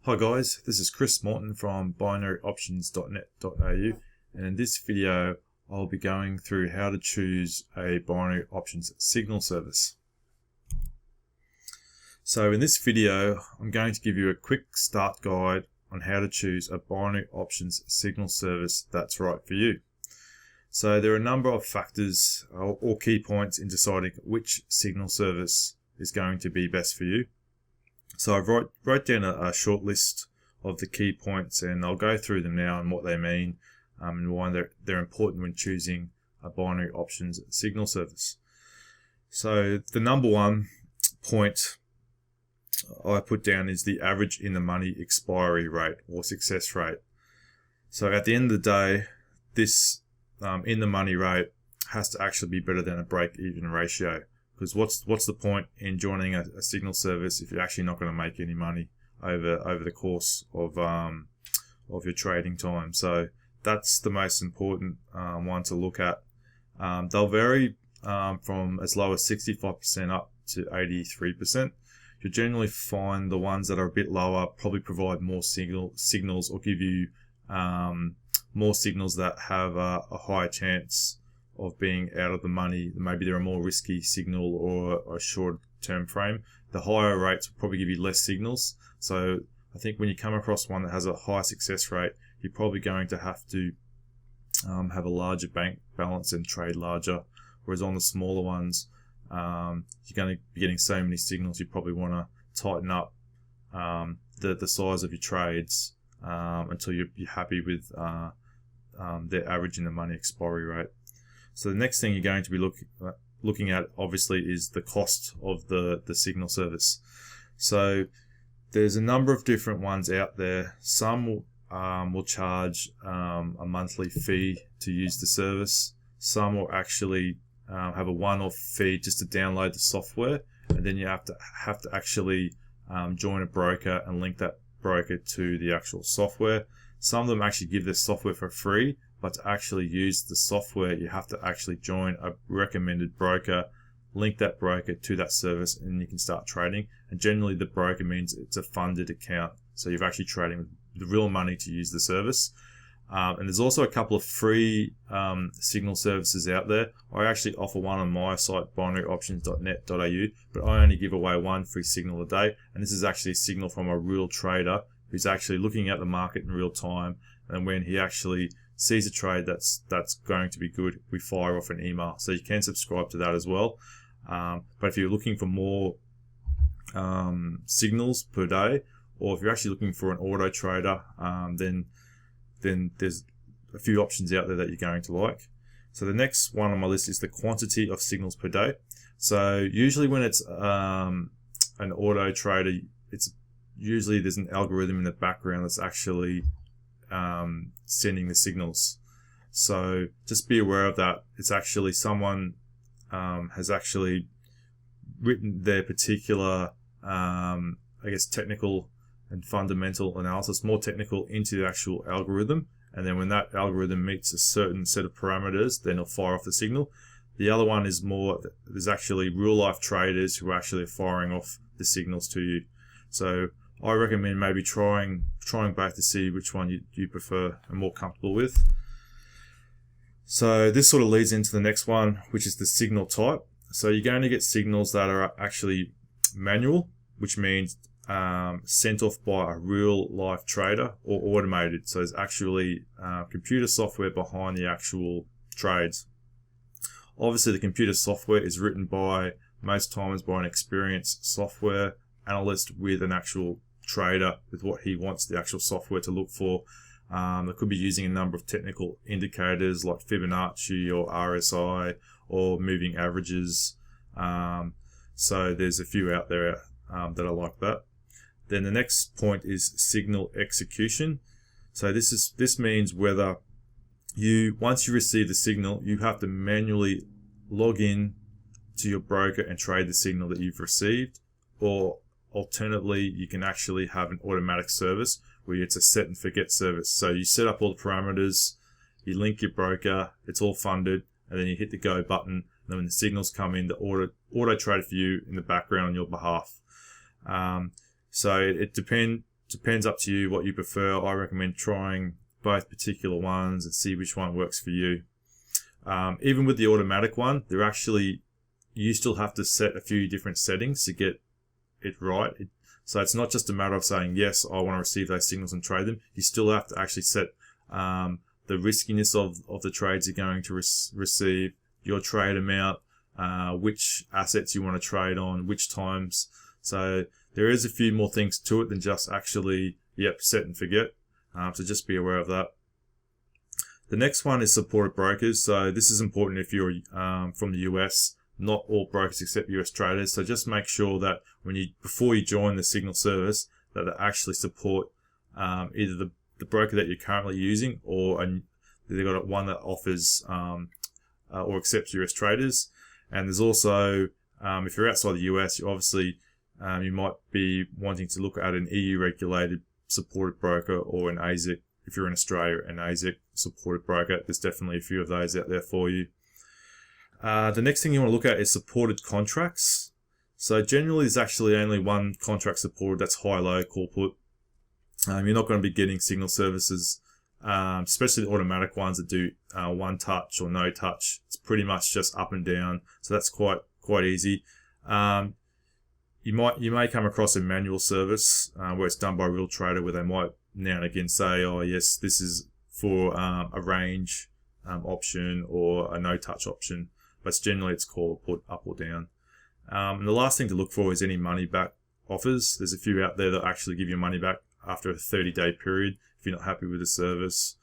Hi guys, this is Chris Morton from binaryoptions.net.au, and in this video I'll be going through how to choose a binary options signal service. So in this video I'm going to give you a quick start guide on how to choose a binary options signal service that's right for you. So there are a number of factors or key points in deciding which signal service is going to be best for you. So I wrote down a short list of the key points, and I'll go through them now and what they mean and why they're important when choosing a binary options signal service. So the number one point I put down is the average in the money expiry rate or success rate. So at the end of the day, this in the money rate has to actually be better than a break-even ratio. Because what's the point in joining a signal service if you're actually not going to make any money over the course of your trading time? So that's the most important one to look at. They'll vary from as low as 65% up to 83%. You'll generally find the ones that are a bit lower probably provide more signals or give you more signals that have a higher chance of being out of the money. Maybe they're a more risky signal or a short term frame. The higher rates will probably give you less signals. So I think when you come across one that has a high success rate, you're probably going to have to have a larger bank balance and trade larger. Whereas on the smaller ones, you're going to be getting so many signals, you probably want to tighten up the size of your trades until you're happy with their average in the money expiry rate. So the next thing you're going to be looking at, obviously, is the cost of the signal service. So there's a number of different ones out there. Some will charge a monthly fee to use the service. Some will actually have a one-off fee just to download the software, and then you have to actually join a broker and link that broker to the actual software. Some of them actually give their software for free, but to actually use the software, you have to actually join a recommended broker, link that broker to that service, and you can start trading. And generally, the broker means it's a funded account, so you're actually trading with the real money to use the service. And there's also a couple of free signal services out there. I actually offer one on my site, binaryoptions.net.au, but I only give away one free signal a day. And this is actually a signal from a real trader who's actually looking at the market in real time. And when he actually sees a trade that's going to be good, we fire off an email. So you can subscribe to that as well. But if you're looking for more signals per day, or if you're actually looking for an auto trader, then there's a few options out there that you're going to like. So the next one on my list is the quantity of signals per day. So usually when it's an auto trader, it's usually there's an algorithm in the background that's actually sending the signals. So just be aware of that. It's actually someone has actually written their particular technical and fundamental analysis, more technical, into the actual algorithm, and then when that algorithm meets a certain set of parameters, then it'll fire off the signal. The other one is more, there's actually real life traders who are actually firing off the signals to you. So I recommend maybe trying both to see which one you prefer and more comfortable with. So this sort of leads into the next one, which is the signal type. So you're going to get signals that are actually manual, which means sent off by a real life trader, or automated. So there's actually computer software behind the actual trades. Obviously the computer software is written by, most times, by an experienced software analyst with an actual trader with what he wants the actual software to look for. They could be using a number of technical indicators like Fibonacci or RSI or moving averages. So there's a few out there that are like that. Then the next point is signal execution. So this means whether once you receive the signal, you have to manually log in to your broker and trade the signal that you've received, or alternatively, you can actually have an automatic service where it's a set and forget service. So you set up all the parameters, you link your broker, it's all funded, and then you hit the go button. And then when the signals come in, the auto trade for you in the background on your behalf. So it depends up to you what you prefer. I recommend trying both particular ones and see which one works for you. Even with the automatic one, you still have to set a few different settings to get it right. So it's not just a matter of saying, yes, I want to receive those signals and trade them. You still have to actually set the riskiness of the trades you're going to receive, your trade amount, which assets you want to trade on, which times. So there is a few more things to it than just actually, set and forget. So just be aware of that. The next one is supported brokers. So this is important if you're from the US. Not all brokers accept US traders. So just make sure that before you join the signal service, that they actually support either the broker that you're currently using, or they've got one that offers or accepts US traders. And there's also, if you're outside the US, you might be wanting to look at an EU regulated supported broker, or an ASIC. If you're in Australia, an ASIC supported broker. There's definitely a few of those out there for you. The next thing you want to look at is supported contracts. So generally there's actually only one contract supported, that's high-low call put. You're not going to be getting signal services, especially the automatic ones that do one touch or no touch. It's pretty much just up and down, so that's quite easy. You may come across a manual service where it's done by a real trader, where they might now and again say, oh yes, this is for a range option or a no touch option, but generally it's call or put, up or down. And the last thing to look for is any money back offers. There's a few out there that actually give you money back after a 30-day period if you're not happy with the service.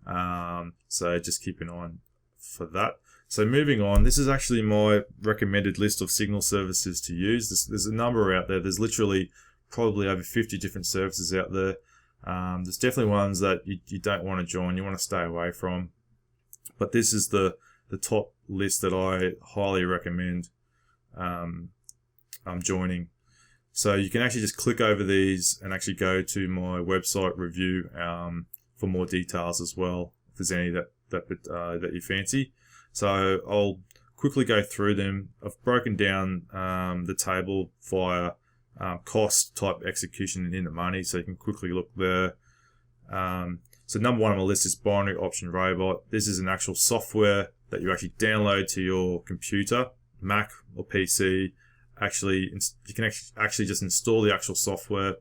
So just keep an eye on for that. So moving on, this is actually my recommended list of signal services to use. There's a number out there. There's literally probably over 50 different services out there. There's definitely ones that you don't want to join, you want to stay away from. But this is the top list that I highly recommend joining. So you can actually just click over these and actually go to my website review for more details as well, if there's any that you fancy. So I'll quickly go through them. I've broken down the table via cost, type, execution, and in the money, so you can quickly look there. So number one on my list is Binary Option Robot. This is an actual software that you actually download to your computer, Mac or PC. You can actually just install the actual software,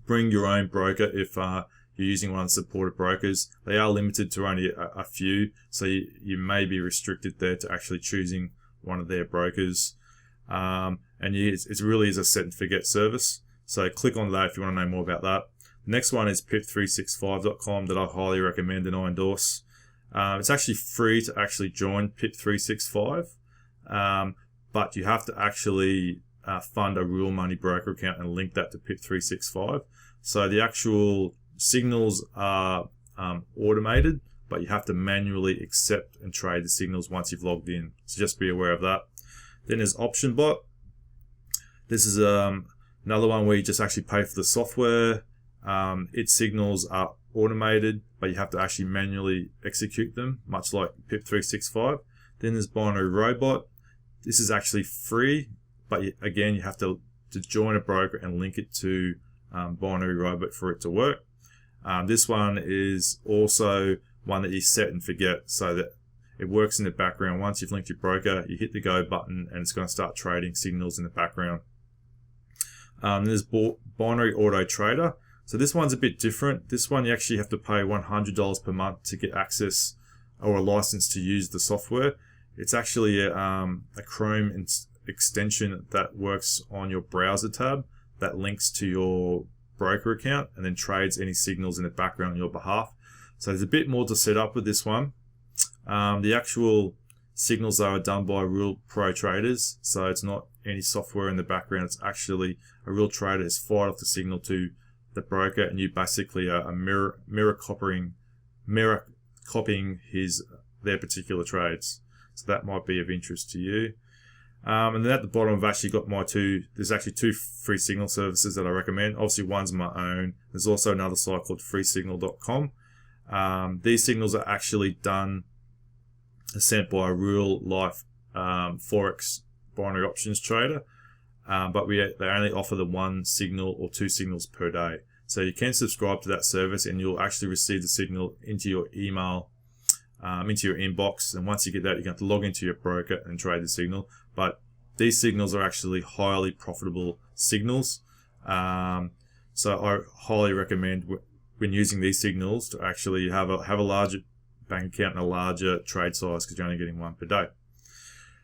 bring your own broker if you're using one of the supported brokers. They are limited to only a few, so you may be restricted there to actually choosing one of their brokers. It really is a set and forget service. So click on that if you want to know more about that. The next one is pip365.com that I highly recommend and I endorse. It's actually free to actually join pip365, but you have to actually fund a real money broker account and link that to pip365. So the actual signals are automated, but you have to manually accept and trade the signals once you've logged in. So just be aware of that. Then there's Optionbot. This is another one where you just actually pay for the software. Its signals are automated, but you have to actually manually execute them, much like pip365. Then there's Binary Robot. This is actually free, but again, you have to join a broker and link it to Binary Robot for it to work. This one is also one that you set and forget, so that it works in the background. Once you've linked your broker, you hit the go button and it's going to start trading signals in the background. There's Binary Auto Trader. So this one's a bit different. This one you actually have to pay $100 per month to get access or a license to use the software. It's actually a Chrome extension that works on your browser tab that links to your broker account and then trades any signals in the background on your behalf. So there's a bit more to set up with this one. The actual signals are done by real pro traders, so it's not any software in the background. It's actually a real trader has fired off the signal to the broker, and you basically are mirror copying their particular trades. So that might be of interest to you. And then at the bottom, I've actually got there's actually two free signal services that I recommend. Obviously, one's my own. There's also another site called freesignal.com. These signals are actually sent by a real life Forex binary options trader. But they only offer the one signal or two signals per day. So you can subscribe to that service and you'll actually receive the signal into your email, into your inbox. And once you get that, you're going to log into your broker and trade the signal. But these signals are actually highly profitable signals. So I highly recommend when using these signals to actually have a larger bank account and a larger trade size, because you're only getting one per day.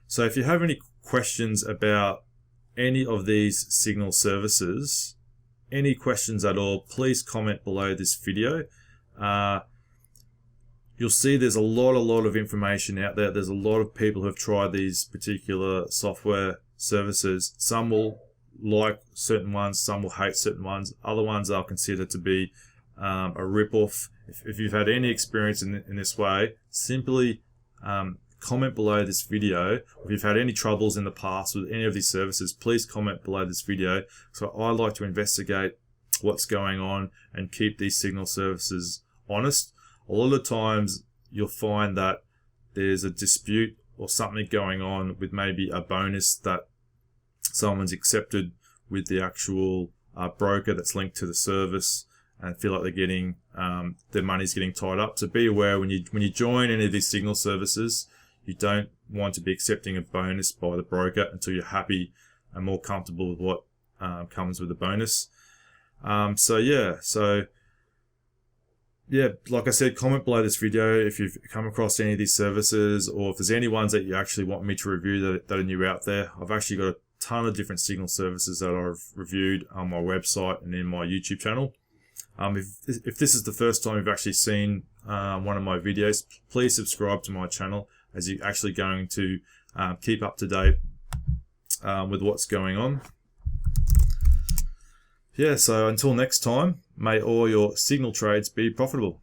So if you have any questions about any of these signal services, any questions at all, please comment below this video. You'll see there's a lot of information out there. There's a lot of people who have tried these particular software services. Some will like certain ones, some will hate certain ones. Other ones I'll consider to be a rip-off. If you've had any experience in this way, simply comment below this video. If you've had any troubles in the past with any of these services, please comment below this video. So I like to investigate what's going on and keep these signal services honest. A lot of times you'll find that there's a dispute or something going on with maybe a bonus that someone's accepted with the actual broker that's linked to the service, and feel like they're getting their money's getting tied up. So be aware when you join any of these signal services, you don't want to be accepting a bonus by the broker until you're happy and more comfortable with what comes with the bonus. So yeah, like I said, comment below this video if you've come across any of these services, or if there's any ones that you actually want me to review that are new out there. I've actually got a ton of different signal services that I've reviewed on my website and in my YouTube channel. If this is the first time you've actually seen one of my videos, please subscribe to my channel, as you're actually going to keep up to date with what's going on. Yeah, so until next time, may all your signal trades be profitable.